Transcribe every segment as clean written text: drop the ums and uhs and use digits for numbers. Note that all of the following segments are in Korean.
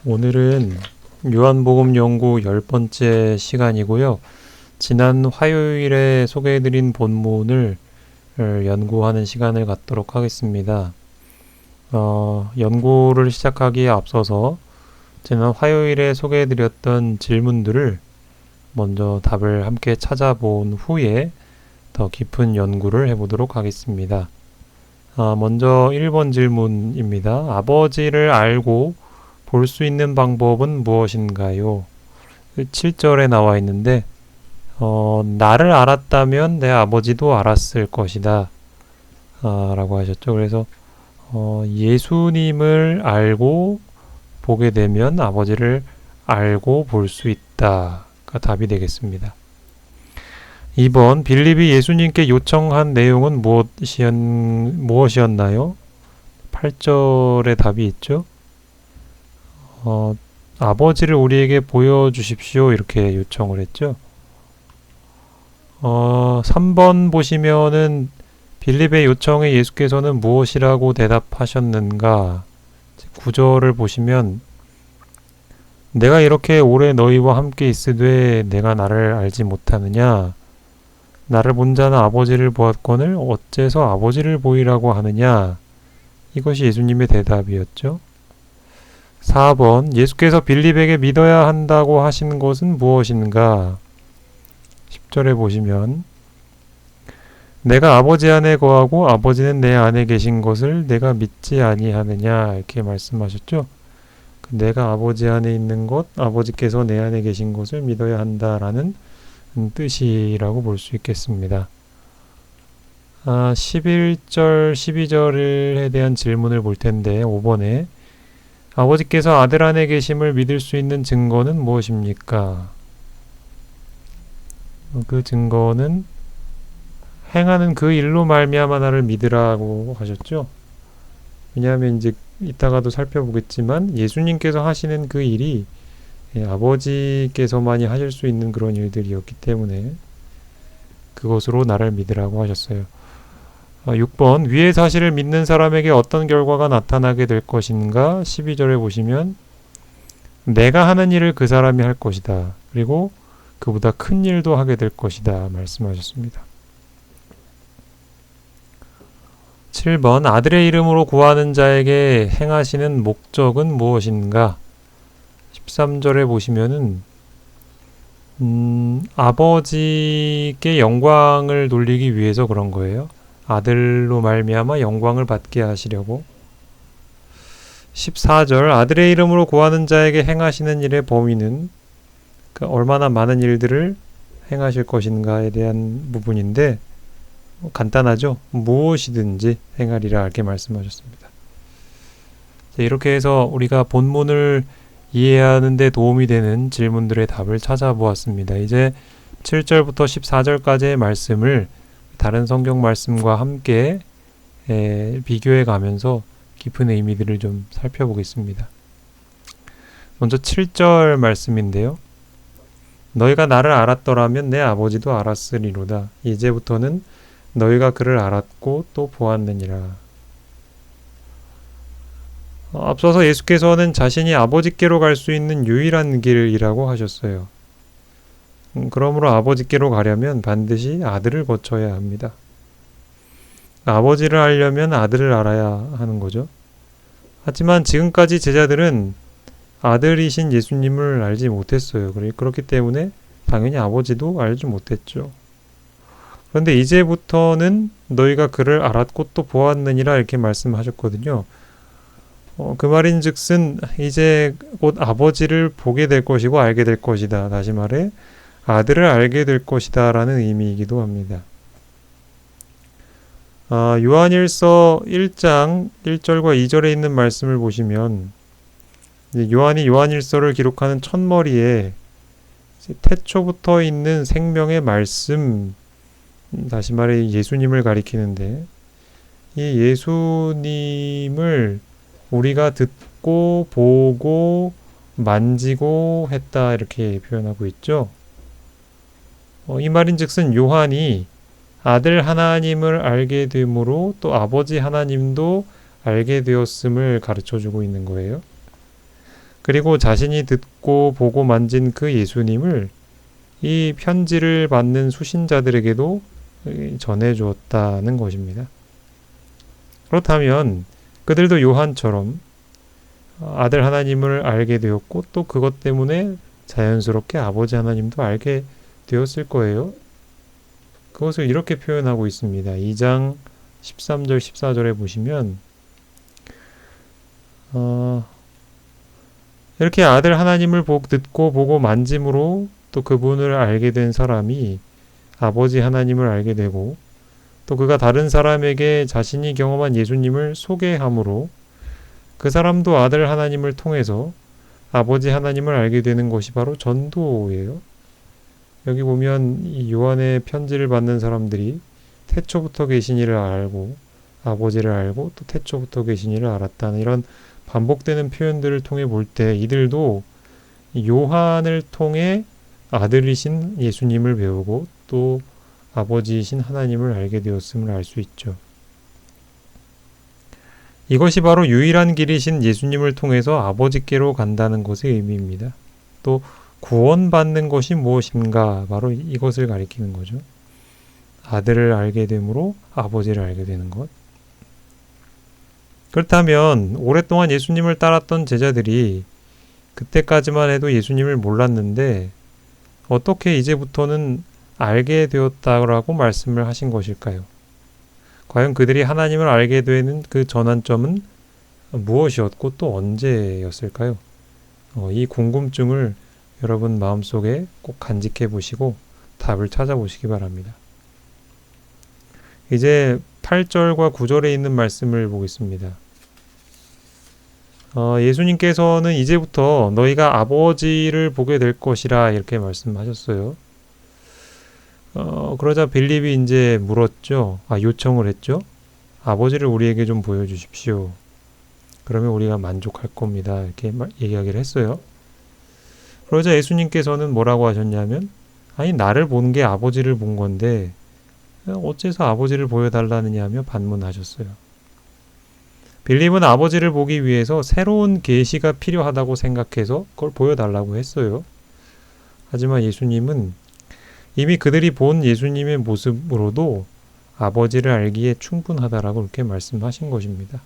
오늘은 요한복음 연구 10번째 시간이고요. 지난 화요일에 소개해드린 본문을 연구하는 시간을 갖도록 하겠습니다. 연구를 시작하기에 앞서서 지난 화요일에 소개해드렸던 질문들을 먼저 답을 함께 찾아본 후에 더 깊은 연구를 해보도록 하겠습니다. 먼저 1번 질문입니다. 아버지를 알고 볼 수 있는 방법은 무엇인가요? 7절에 나와 있는데 나를 알았다면 내 아버지도 알았을 것이다 라고 하셨죠. 그래서 예수님을 알고 보게 되면 아버지를 알고 볼 수 있다가 답이 되겠습니다. 2번 빌립이 예수님께 요청한 내용은 무엇이었나요? 8절에 답이 있죠. 아버지를 우리에게 보여주십시오 이렇게 요청을 했죠. 3번 보시면은 빌립의 요청에 예수께서는 무엇이라고 대답하셨는가? 9절을 보시면 내가 이렇게 오래 너희와 함께 있으되 내가 나를 알지 못하느냐? 나를 본 자는 아버지를 보았거늘 어째서 아버지를 보이라고 하느냐? 이것이 예수님의 대답이었죠. 4번 예수께서 빌립에게 믿어야 한다고 하신 것은 무엇인가? 10절에 보시면 내가 아버지 안에 거하고 아버지는 내 안에 계신 것을 내가 믿지 아니하느냐 이렇게 말씀하셨죠. 내가 아버지 안에 있는 것, 아버지께서 내 안에 계신 것을 믿어야 한다라는 뜻이라고 볼 수 있겠습니다. 11절, 12절에 대한 질문을 볼 텐데 5번에 아버지께서 아들 안에 계심을 믿을 수 있는 증거는 무엇입니까? 그 증거는 행하는 그 일로 말미암아 나를 믿으라고 하셨죠. 왜냐하면 이제 이따가도 살펴보겠지만 예수님께서 하시는 그 일이 아버지께서만이 하실 수 있는 그런 일들이었기 때문에 그것으로 나를 믿으라고 하셨어요. 6번 위의 사실을 믿는 사람에게 어떤 결과가 나타나게 될 것인가? 12절에 보시면 내가 하는 일을 그 사람이 할 것이다. 그리고 그보다 큰 일도 하게 될 것이다. 말씀하셨습니다. 7번 아들의 이름으로 구하는 자에게 행하시는 목적은 무엇인가? 13절에 보시면은 아버지께 영광을 돌리기 위해서 그런 거예요. 아들로 말미암아 영광을 받게 하시려고. 14절 아들의 이름으로 구하는 자에게 행하시는 일의 범위는 얼마나 많은 일들을 행하실 것인가에 대한 부분인데 간단하죠. 무엇이든지 행하리라 이렇게 말씀하셨습니다. 이렇게 해서 우리가 본문을 이해하는 데 도움이 되는 질문들의 답을 찾아보았습니다. 이제 7절부터 14절까지의 말씀을 다른 성경 말씀과 함께 비교해 가면서 깊은 의미들을 좀 살펴보겠습니다. 먼저 7절 말씀인데요. 너희가 나를 알았더라면 내 아버지도 알았으리로다. 이제부터는 너희가 그를 알았고 또 보았느니라. 앞서서 예수께서는 자신이 아버지께로 갈 수 있는 유일한 길이라고 하셨어요. 그러므로 아버지께로 가려면 반드시 아들을 거쳐야 합니다. 아버지를 알려면 아들을 알아야 하는 거죠. 하지만 지금까지 제자들은 아들이신 예수님을 알지 못했어요. 그렇기 때문에 당연히 아버지도 알지 못했죠. 그런데 이제부터는 너희가 그를 알았고 또 보았느니라 이렇게 말씀하셨거든요. 그 말인즉슨 이제 곧 아버지를 보게 될 것이고 알게 될 것이다. 다시 말해 아들을 알게 될 것이다 라는 의미이기도 합니다. 요한일서 1장 1절과 2절에 있는 말씀을 보시면 요한이 요한일서를 기록하는 첫머리에 태초부터 있는 생명의 말씀, 다시 말해 예수님을 가리키는데 이 예수님을 우리가 듣고 보고 만지고 했다 이렇게 표현하고 있죠. 이 말인즉슨 요한이 아들 하나님을 알게 됨으로 또 아버지 하나님도 알게 되었음을 가르쳐주고 있는 거예요. 그리고 자신이 듣고 보고 만진 그 예수님을 이 편지를 받는 수신자들에게도 전해 주었다는 것입니다. 그렇다면 그들도 요한처럼 아들 하나님을 알게 되었고 또 그것 때문에 자연스럽게 아버지 하나님도 알게 되었을 거예요. 그것을 이렇게 표현하고 있습니다. 2장 13절 14절에 보시면 이렇게 아들 하나님을 듣고 보고 만짐으로 또 그분을 알게 된 사람이 아버지 하나님을 알게 되고 또 그가 다른 사람에게 자신이 경험한 예수님을 소개함으로 그 사람도 아들 하나님을 통해서 아버지 하나님을 알게 되는 것이 바로 전도예요. 여기 보면 이 요한의 편지를 받는 사람들이 태초부터 계신 이를 알고 아버지를 알고 또 태초부터 계신 이를 알았다는 이런 반복되는 표현들을 통해 볼 때 이들도 요한을 통해 아들이신 예수님을 배우고 또 아버지이신 하나님을 알게 되었음을 알 수 있죠. 이것이 바로 유일한 길이신 예수님을 통해서 아버지께로 간다는 것의 의미입니다. 또 구원받는 것이 무엇인가 바로 이것을 가리키는 거죠. 아들을 알게 되므로 아버지를 알게 되는 것. 그렇다면 오랫동안 예수님을 따랐던 제자들이 그때까지만 해도 예수님을 몰랐는데 어떻게 이제부터는 알게 되었다라고 말씀을 하신 것일까요? 과연 그들이 하나님을 알게 되는 그 전환점은 무엇이었고 또 언제였을까요? 이 궁금증을 여러분 마음속에 꼭 간직해 보시고 답을 찾아보시기 바랍니다. 이제 8절과 9절에 있는 말씀을 보겠습니다. 예수님께서는 이제부터 너희가 아버지를 보게 될 것이라 이렇게 말씀하셨어요. 그러자 빌립이 이제 물었죠. 요청을 했죠. 아버지를 우리에게 좀 보여주십시오. 그러면 우리가 만족할 겁니다. 이렇게 이야기를 했어요. 그러자 예수님께서는 뭐라고 하셨냐면 아니 나를 본 게 아버지를 본 건데 어째서 아버지를 보여달라느냐 하며 반문하셨어요. 빌립은 아버지를 보기 위해서 새로운 계시가 필요하다고 생각해서 그걸 보여달라고 했어요. 하지만 예수님은 이미 그들이 본 예수님의 모습으로도 아버지를 알기에 충분하다라고 이렇게 말씀하신 것입니다.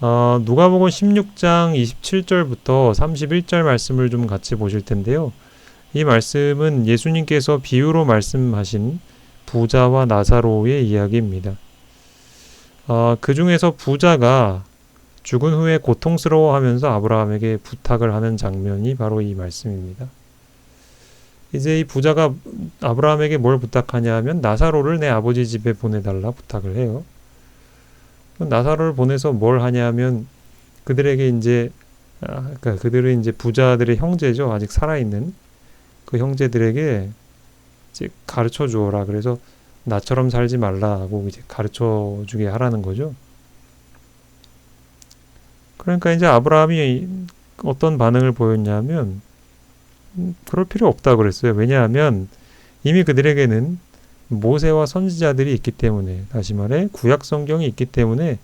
누가복음 16장 27절부터 31절 말씀을 좀 같이 보실 텐데요. 이 말씀은 예수님께서 비유로 말씀하신 부자와 나사로의 이야기입니다. 그 중에서 부자가 죽은 후에 고통스러워하면서 아브라함에게 부탁을 하는 장면이 바로 이 말씀입니다. 이제 이 부자가 아브라함에게 뭘 부탁하냐 하면 나사로를 내 아버지 집에 보내달라 부탁을 해요. 나사로를 보내서 뭘 하냐 하면 그들에게 이제 그러니까 그들은 이제 부자들의 형제죠. 아직 살아있는 그 형제들에게 이제 가르쳐 주어라. 그래서 나처럼 살지 말라고 이제 가르쳐 주게 하라는 거죠. 그러니까 이제 아브라함이 어떤 반응을 보였냐면 그럴 필요 없다 그랬어요. 왜냐하면 이미 그들에게는 모세와 선지자들이 있기 때문에, 다시 말해 구약 성경이 있기 때문에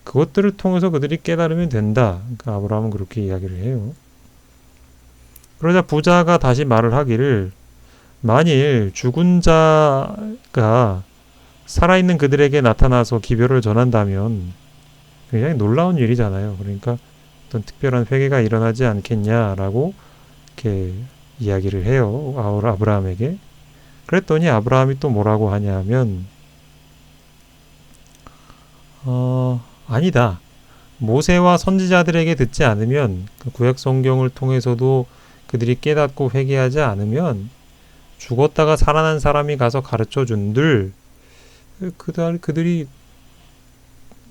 그것들을 통해서 그들이 깨달으면 된다. 그러니까 아브라함은 그렇게 이야기를 해요. 그러자 부자가 다시 말을 하기를 만일 죽은 자가 살아있는 그들에게 나타나서 기별을 전한다면 굉장히 놀라운 일이잖아요. 그러니까 어떤 특별한 회개가 일어나지 않겠냐라고 이렇게 이야기를 해요. 아브라함에게. 그랬더니 아브라함이 또 뭐라고 하냐면 아니다. 모세와 선지자들에게 듣지 않으면 그 구약 성경을 통해서도 그들이 깨닫고 회개하지 않으면 죽었다가 살아난 사람이 가서 가르쳐 준들 그들이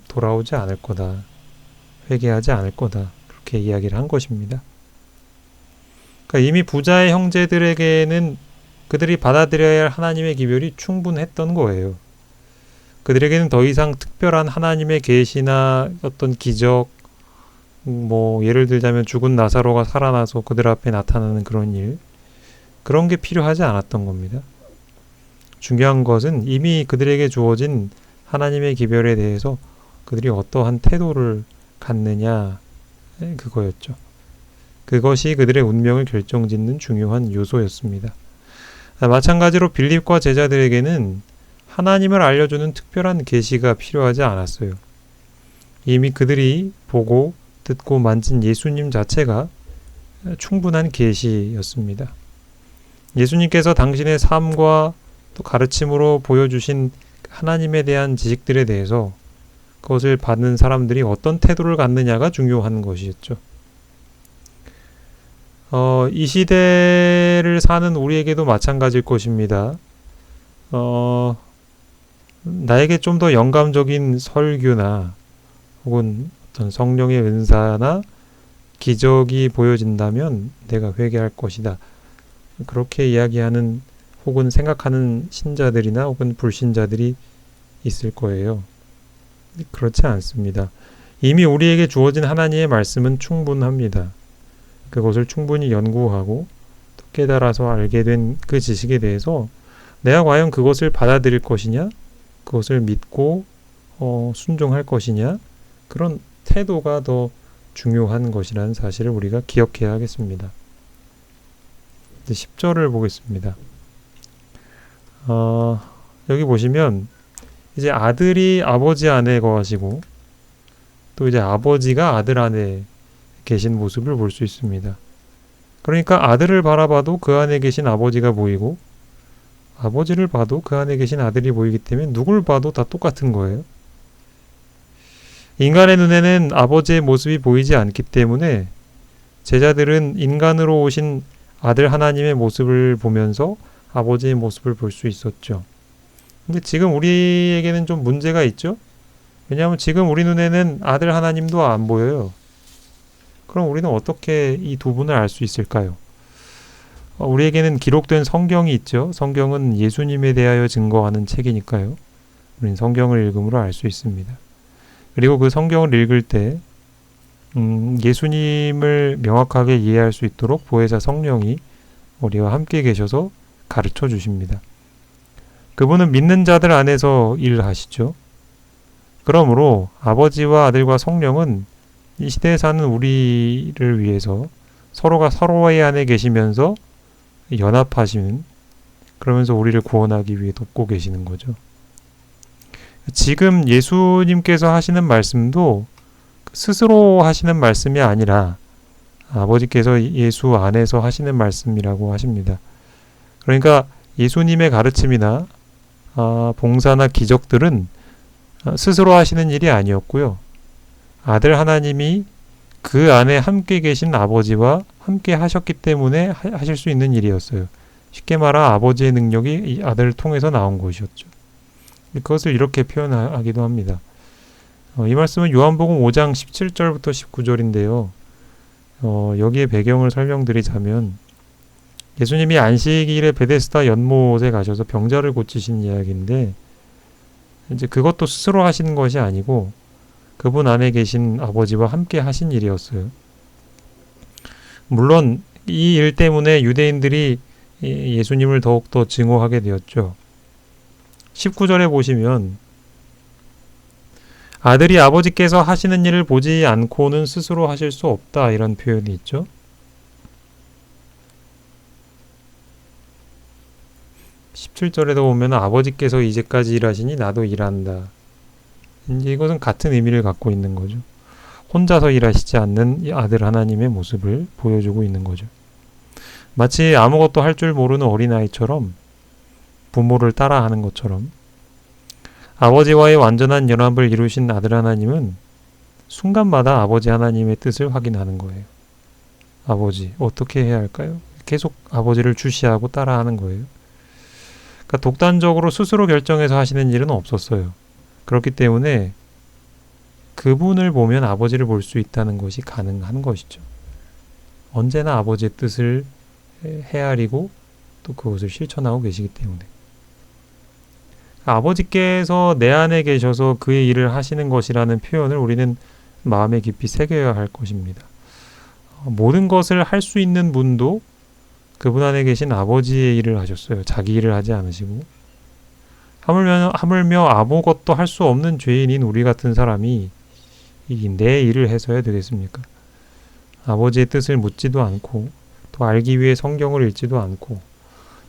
돌아오지 않을 거다. 회개하지 않을 거다. 그렇게 이야기를 한 것입니다. 그러니까 이미 부자의 형제들에게는 그들이 받아들여야 할 하나님의 기별이 충분했던 거예요. 그들에게는 더 이상 특별한 하나님의 계시나 어떤 기적, 예를 들자면 죽은 나사로가 살아나서 그들 앞에 나타나는 그런 일, 그런 게 필요하지 않았던 겁니다. 중요한 것은 이미 그들에게 주어진 하나님의 기별에 대해서 그들이 어떠한 태도를 갖느냐, 그거였죠. 그것이 그들의 운명을 결정짓는 중요한 요소였습니다. 마찬가지로 빌립과 제자들에게는 하나님을 알려주는 특별한 계시가 필요하지 않았어요. 이미 그들이 보고 듣고 만진 예수님 자체가 충분한 계시였습니다. 예수님께서 당신의 삶과 또 가르침으로 보여주신 하나님에 대한 지식들에 대해서 그것을 받는 사람들이 어떤 태도를 갖느냐가 중요한 것이었죠. 이 시대를 사는 우리에게도 마찬가지일 것입니다. 나에게 좀 더 영감적인 설교나 혹은 어떤 성령의 은사나 기적이 보여진다면 내가 회개할 것이다. 그렇게 이야기하는 혹은 생각하는 신자들이나 혹은 불신자들이 있을 거예요. 그렇지 않습니다. 이미 우리에게 주어진 하나님의 말씀은 충분합니다. 그것을 충분히 연구하고 깨달아서 알게 된 그 지식에 대해서 내가 과연 그것을 받아들일 것이냐, 그것을 믿고 순종할 것이냐, 그런 태도가 더 중요한 것이라는 사실을 우리가 기억해야 하겠습니다. 10절을 보겠습니다. 여기 보시면 이제 아들이 아버지 안에 거하시고 또 이제 아버지가 아들 안에 계신 모습을 볼 수 있습니다. 그러니까 아들을 바라봐도 그 안에 계신 아버지가 보이고 아버지를 봐도 그 안에 계신 아들이 보이기 때문에 누굴 봐도 다 똑같은 거예요. 인간의 눈에는 아버지의 모습이 보이지 않기 때문에 제자들은 인간으로 오신 아들 하나님의 모습을 보면서 아버지의 모습을 볼 수 있었죠. 근데 지금 우리에게는 좀 문제가 있죠? 왜냐하면 지금 우리 눈에는 아들 하나님도 안 보여요. 그럼 우리는 어떻게 이 두 분을 알 수 있을까요? 우리에게는 기록된 성경이 있죠. 성경은 예수님에 대하여 증거하는 책이니까요. 우리는 성경을 읽음으로 알 수 있습니다. 그리고 그 성경을 읽을 때 예수님을 명확하게 이해할 수 있도록 보혜사 성령이 우리와 함께 계셔서 가르쳐 주십니다. 그분은 믿는 자들 안에서 일하시죠. 그러므로 아버지와 아들과 성령은 이 시대에 사는 우리를 위해서 서로가 서로의 안에 계시면서 연합하시는, 그러면서 우리를 구원하기 위해 돕고 계시는 거죠. 지금 예수님께서 하시는 말씀도 스스로 하시는 말씀이 아니라 아버지께서 예수 안에서 하시는 말씀이라고 하십니다. 그러니까 예수님의 가르침이나 봉사나 기적들은 스스로 하시는 일이 아니었고요. 아들 하나님이 그 안에 함께 계신 아버지와 함께 하셨기 때문에 하실 수 있는 일이었어요. 쉽게 말하 아버지의 능력이 이 아들을 통해서 나온 것이었죠. 그것을 이렇게 표현하기도 합니다. 이 말씀은 요한복음 5장 17절부터 19절인데요. 여기에 배경을 설명드리자면 예수님이 안식일에 베데스다 연못에 가셔서 병자를 고치신 이야기인데 이제 그것도 스스로 하시는 것이 아니고 그분 안에 계신 아버지와 함께 하신 일이었어요. 물론 이 일 때문에 유대인들이 예수님을 더욱더 증오하게 되었죠. 19절에 보시면 아들이 아버지께서 하시는 일을 보지 않고는 스스로 하실 수 없다 이런 표현이 있죠. (17절에도) 보면 아버지께서 이제까지 일하시니 나도 일한다. 이제 이것은 같은 의미를 갖고 있는 거죠. 혼자서 일하시지 않는 이 아들 하나님의 모습을 보여주고 있는 거죠. 마치 아무것도 할 줄 모르는 어린아이처럼 부모를 따라하는 것처럼 아버지와의 완전한 연합을 이루신 아들 하나님은 순간마다 아버지 하나님의 뜻을 확인하는 거예요. 아버지 어떻게 해야 할까요? 계속 아버지를 주시하고 따라하는 거예요. 그러니까 독단적으로 스스로 결정해서 하시는 일은 없었어요. 그렇기 때문에 그분을 보면 아버지를 볼 수 있다는 것이 가능한 것이죠. 언제나 아버지의 뜻을 헤아리고 또 그것을 실천하고 계시기 때문에 아버지께서 내 안에 계셔서 그의 일을 하시는 것이라는 표현을 우리는 마음에 깊이 새겨야 할 것입니다. 모든 것을 할 수 있는 분도 그분 안에 계신 아버지의 일을 하셨어요. 자기 일을 하지 않으시고 하물며 아무것도 할 수 없는 죄인인 우리 같은 사람이 내 일을 해서야 되겠습니까? 아버지의 뜻을 묻지도 않고 또 알기 위해 성경을 읽지도 않고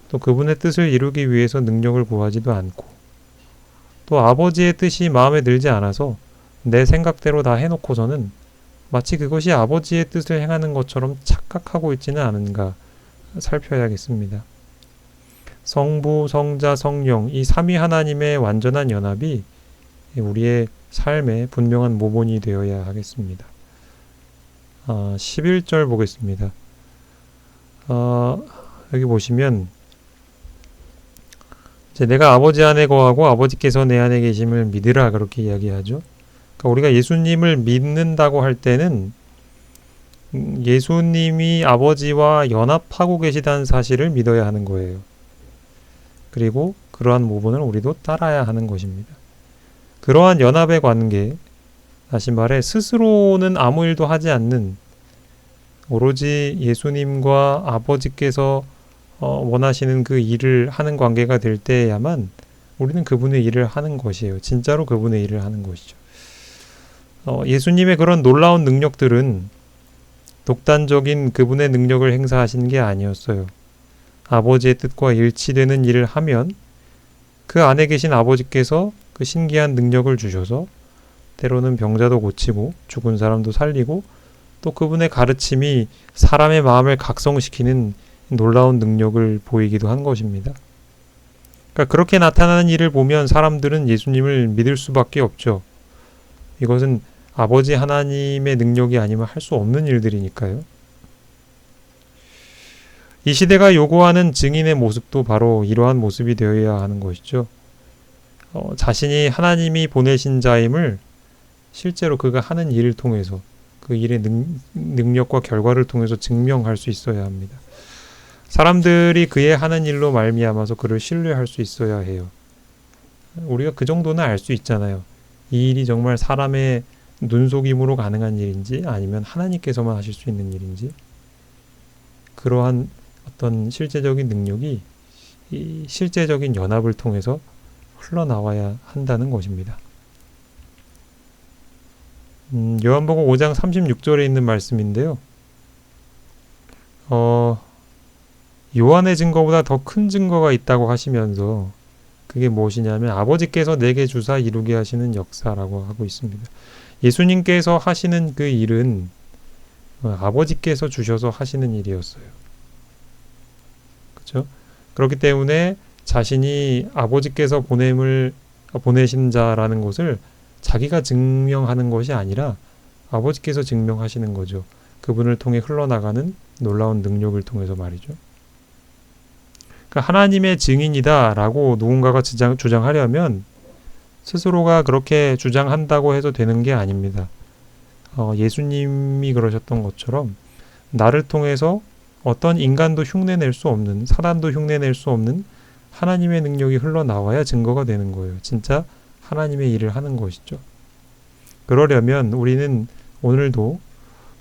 또 그분의 뜻을 이루기 위해서 능력을 구하지도 않고 또 아버지의 뜻이 마음에 들지 않아서 내 생각대로 다 해놓고서는 마치 그것이 아버지의 뜻을 행하는 것처럼 착각하고 있지는 않은가 살펴야겠습니다. 성부, 성자, 성령 이 삼위 하나님의 완전한 연합이 우리의 삶의 분명한 모본이 되어야 하겠습니다. 11절 보겠습니다. 여기 보시면 이제 내가 아버지 안에 거하고 아버지께서 내 안에 계심을 믿으라 그렇게 이야기하죠. 그러니까 우리가 예수님을 믿는다고 할 때는 예수님이 아버지와 연합하고 계시다는 사실을 믿어야 하는 거예요. 그리고 그러한 모본을 우리도 따라야 하는 것입니다. 그러한 연합의 관계, 다시 말해 스스로는 아무 일도 하지 않는 오로지 예수님과 아버지께서 원하시는 그 일을 하는 관계가 될 때야만 우리는 그분의 일을 하는 것이에요. 진짜로 그분의 일을 하는 것이죠. 예수님의 그런 놀라운 능력들은 독단적인 그분의 능력을 행사하신 게 아니었어요. 아버지의 뜻과 일치되는 일을 하면 그 안에 계신 아버지께서 그 신기한 능력을 주셔서 때로는 병자도 고치고 죽은 사람도 살리고 또 그분의 가르침이 사람의 마음을 각성시키는 놀라운 능력을 보이기도 한 것입니다. 그러니까 그렇게 나타나는 일을 보면 사람들은 예수님을 믿을 수밖에 없죠. 이것은 아버지 하나님의 능력이 아니면 할 수 없는 일들이니까요. 이 시대가 요구하는 증인의 모습도 바로 이러한 모습이 되어야 하는 것이죠. 자신이 하나님이 보내신 자임을 실제로 그가 하는 일을 통해서 그 일의 능력과 결과를 통해서 증명할 수 있어야 합니다. 사람들이 그의 하는 일로 말미암아서 그를 신뢰할 수 있어야 해요. 우리가 그 정도는 알 수 있잖아요. 이 일이 정말 사람의 눈속임으로 가능한 일인지 아니면 하나님께서만 하실 수 있는 일인지 그러한 어떤 실제적인 능력이 이 실제적인 연합을 통해서 흘러나와야 한다는 것입니다. 요한복음 5장 36절에 있는 말씀인데요. 요한의 증거보다 더 큰 증거가 있다고 하시면서 그게 무엇이냐면 아버지께서 내게 주사 이루게 하시는 역사라고 하고 있습니다. 예수님께서 하시는 그 일은 아버지께서 주셔서 하시는 일이었어요. 그렇죠? 그렇기 때문에 자신이 아버지께서 보내신 자라는 것을 자기가 증명하는 것이 아니라 아버지께서 증명하시는 거죠. 그분을 통해 흘러나가는 놀라운 능력을 통해서 말이죠. 그러니까 하나님의 증인이다라고 누군가가 주장하려면 스스로가 그렇게 주장한다고 해서 되는 게 아닙니다. 예수님이 그러셨던 것처럼 나를 통해서 어떤 인간도 흉내낼 수 없는, 사단도 흉내낼 수 없는 하나님의 능력이 흘러나와야 증거가 되는 거예요. 진짜 하나님의 일을 하는 것이죠. 그러려면 우리는 오늘도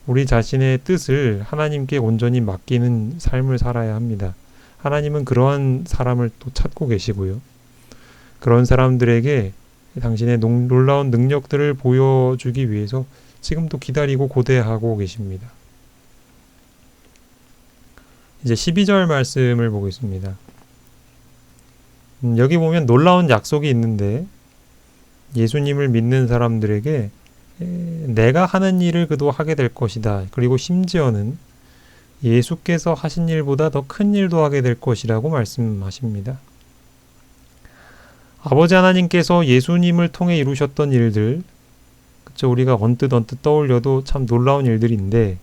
우리 자신의 뜻을 하나님께 온전히 맡기는 삶을 살아야 합니다. 하나님은 그러한 사람을 또 찾고 계시고요. 그런 사람들에게 당신의 놀라운 능력들을 보여주기 위해서 지금도 기다리고 고대하고 계십니다. 이제 12절 말씀을 보겠습니다. 여기 보면 놀라운 약속이 있는데 예수님을 믿는 사람들에게 내가 하는 일을 그도 하게 될 것이다. 그리고 심지어는 예수께서 하신 일보다 더 큰 일도 하게 될 것이라고 말씀하십니다. 아버지 하나님께서 예수님을 통해 이루셨던 일들, 그쵸? 우리가 언뜻 떠올려도 참 놀라운 일들인데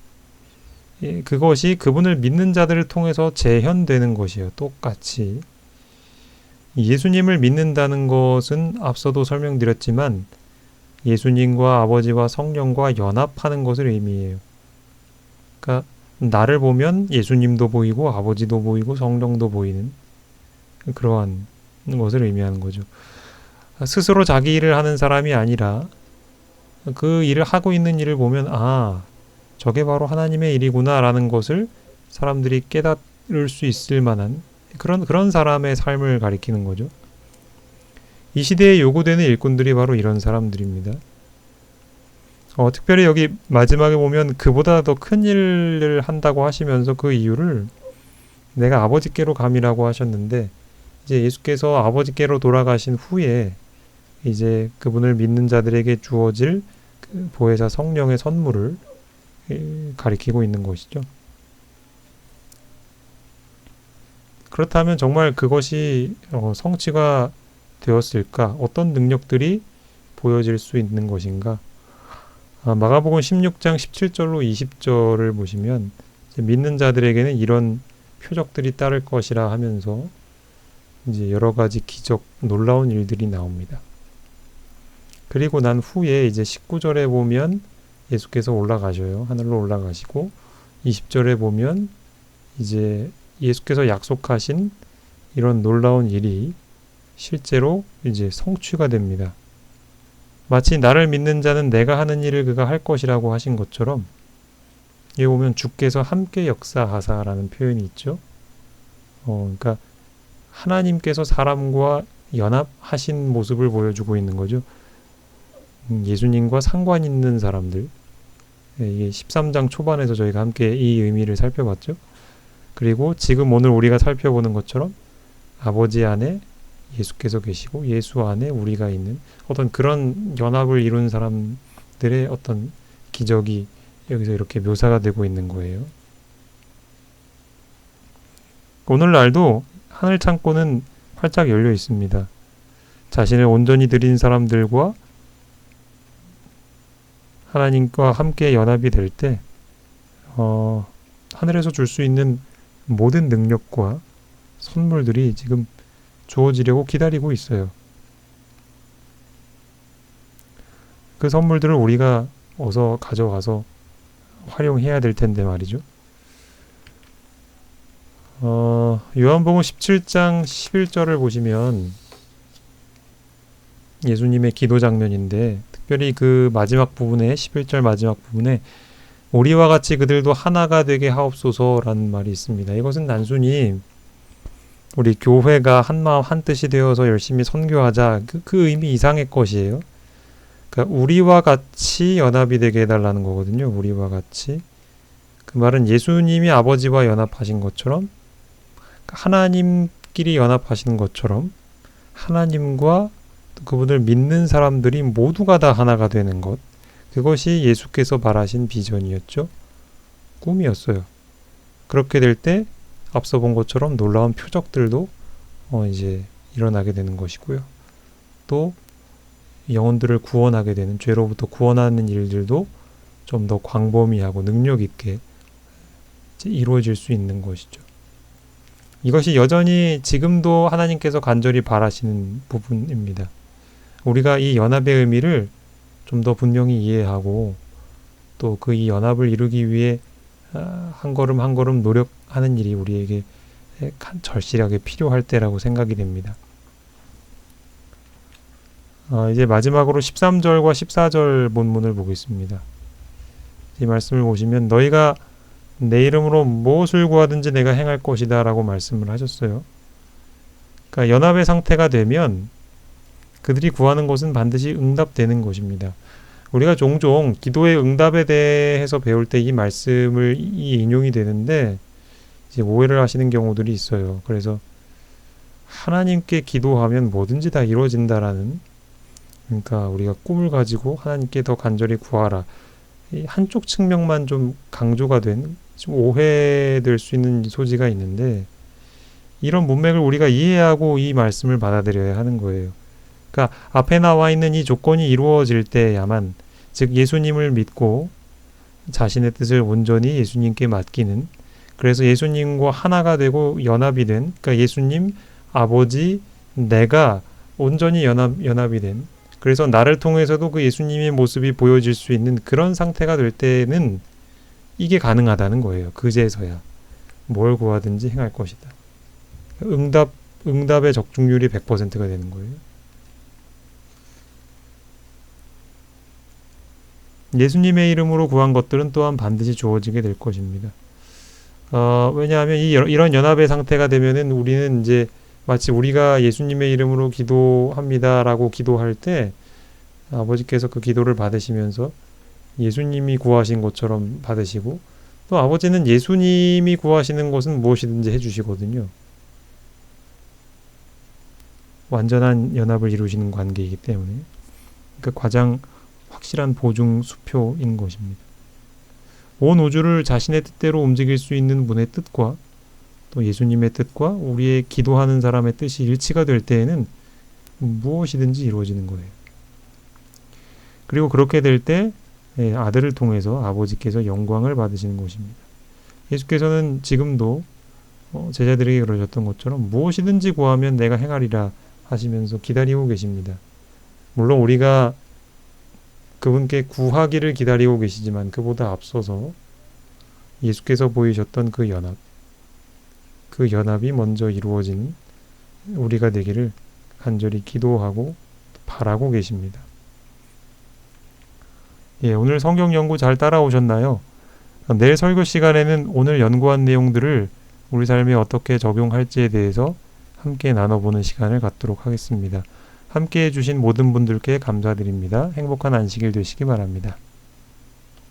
그것이 그분을 믿는 자들을 통해서 재현되는 것이에요. 똑같이. 예수님을 믿는다는 것은 앞서도 설명드렸지만 예수님과 아버지와 성령과 연합하는 것을 의미해요. 그러니까 나를 보면 예수님도 보이고 아버지도 보이고 성령도 보이는 그러한 것을 의미하는 거죠. 스스로 자기 일을 하는 사람이 아니라 그 일을 하고 있는 일을 보면 저게 바로 하나님의 일이구나 라는 것을 사람들이 깨달을 수 있을 만한 그런 사람의 삶을 가리키는 거죠. 이 시대에 요구되는 일꾼들이 바로 이런 사람들입니다. 특별히 여기 마지막에 보면 그보다 더 큰 일을 한다고 하시면서 그 이유를 내가 아버지께로 감이라고 하셨는데, 이제 예수께서 아버지께로 돌아가신 후에 이제 그분을 믿는 자들에게 주어질 그 보혜사 성령의 선물을 가리키고 있는 것이죠. 그렇다면 정말 그것이 성취가 되었을까? 어떤 능력들이 보여질 수 있는 것인가? 마가복음 16장 17절로 20절을 보시면 이제 믿는 자들에게는 이런 표적들이 따를 것이라 하면서 이제 여러 가지 기적, 놀라운 일들이 나옵니다. 그리고 난 후에 이제 19절에 보면 예수께서 올라가셔요. 하늘로 올라가시고 20절에 보면 이제 예수께서 약속하신 이런 놀라운 일이 실제로 이제 성취가 됩니다. 마치 나를 믿는 자는 내가 하는 일을 그가 할 것이라고 하신 것처럼, 여기 보면 주께서 함께 역사하사라는 표현이 있죠. 그러니까 하나님께서 사람과 연합하신 모습을 보여주고 있는 거죠. 예수님과 상관 있는 사람들. 이게 13장 초반에서 저희가 함께 이 의미를 살펴봤죠. 그리고 지금 오늘 우리가 살펴보는 것처럼 아버지 안에 예수께서 계시고 예수 안에 우리가 있는 어떤 그런 연합을 이룬 사람들의 어떤 기적이 여기서 이렇게 묘사가 되고 있는 거예요. 오늘날도 하늘 창고는 활짝 열려 있습니다. 자신을 온전히 드린 사람들과 하나님과 함께 연합이 될 때 하늘에서 줄 수 있는 모든 능력과 선물들이 지금 주어지려고 기다리고 있어요. 그 선물들을 우리가 어서 가져가서 활용해야 될 텐데 말이죠. 요한복음 17장 11절을 보시면 예수님의 기도 장면인데, 특별히 그 마지막 부분에 11절 마지막 부분에 우리와 같이 그들도 하나가 되게 하옵소서라는 말이 있습니다. 이것은 단순히 우리 교회가 한마음 한뜻이 되어서 열심히 선교하자 그 의미 이상의 것이에요. 그러니까 우리와 같이 연합이 되게 해달라는 거거든요. 우리와 같이. 그 말은 예수님이 아버지와 연합하신 것처럼, 하나님끼리 연합하시는 것처럼 하나님과 그분을 믿는 사람들이 모두가 다 하나가 되는 것, 그것이 예수께서 바라신 비전이었죠. 꿈이었어요. 그렇게 될 때 앞서 본 것처럼 놀라운 표적들도 이제 일어나게 되는 것이고요. 또 영혼들을 구원하게 되는, 죄로부터 구원하는 일들도 좀 더 광범위하고 능력 있게 이루어질 수 있는 것이죠. 이것이 여전히 지금도 하나님께서 간절히 바라시는 부분입니다. 우리가 이 연합의 의미를 좀 더 분명히 이해하고 또 그 이 연합을 이루기 위해 한 걸음 한 걸음 노력하는 일이 우리에게 절실하게 필요할 때라고 생각이 됩니다. 이제 마지막으로 13절과 14절 본문을 보겠습니다. 이 말씀을 보시면 너희가 내 이름으로 무엇을 구하든지 내가 행할 것이다 라고 말씀을 하셨어요. 그러니까 연합의 상태가 되면 그들이 구하는 것은 반드시 응답되는 것입니다. 우리가 종종 기도의 응답에 대해서 배울 때 이 말씀을 인용이 되는데 이제 오해를 하시는 경우들이 있어요. 그래서 하나님께 기도하면 뭐든지 다 이루어진다라는, 그러니까 우리가 꿈을 가지고 하나님께 더 간절히 구하라, 이 한쪽 측면만 좀 강조가 된, 좀 오해될 수 있는 소지가 있는데, 이런 문맥을 우리가 이해하고 이 말씀을 받아들여야 하는 거예요. 그러니까 앞에 나와 있는 이 조건이 이루어질 때야만, 즉 예수님을 믿고 자신의 뜻을 온전히 예수님께 맡기는, 그래서 예수님과 하나가 되고 연합이 된, 그러니까 예수님, 아버지, 내가 온전히 연합이 된, 그래서 나를 통해서도 그 예수님의 모습이 보여질 수 있는 그런 상태가 될 때는 이게 가능하다는 거예요. 그제서야 뭘 구하든지 행할 것이다. 응답의 적중률이 100%가 되는 거예요. 예수님의 이름으로 구한 것들은 또한 반드시 주어지게 될 것입니다. 왜냐하면 이런 연합의 상태가 되면은 우리는 이제 마치 우리가 예수님의 이름으로 기도합니다라고 기도할 때 아버지께서 그 기도를 받으시면서 예수님이 구하신 것처럼 받으시고, 또 아버지는 예수님이 구하시는 것은 무엇이든지 해주시거든요. 완전한 연합을 이루시는 관계이기 때문에. 그러니까 가장 확실한 보증 수표인 것입니다. 온 우주를 자신의 뜻대로 움직일 수 있는 분의 뜻과 또 예수님의 뜻과 우리의 기도하는 사람의 뜻이 일치가 될 때에는 무엇이든지 이루어지는 거예요. 그리고 그렇게 될 때 아들을 통해서 아버지께서 영광을 받으시는 것입니다. 예수께서는 지금도 제자들에게 그러셨던 것처럼 무엇이든지 구하면 내가 행하리라 하시면서 기다리고 계십니다. 물론 우리가 그분께 구하기를 기다리고 계시지만 그보다 앞서서 예수께서 보이셨던 그 연합이 먼저 이루어진 우리가 되기를 간절히 기도하고 바라고 계십니다. 오늘 성경 연구 잘 따라오셨나요? 내일 설교 시간에는 오늘 연구한 내용들을 우리 삶에 어떻게 적용할지에 대해서 함께 나눠보는 시간을 갖도록 하겠습니다. 함께 해주신 모든 분들께 감사드립니다. 행복한 안식일 되시기 바랍니다.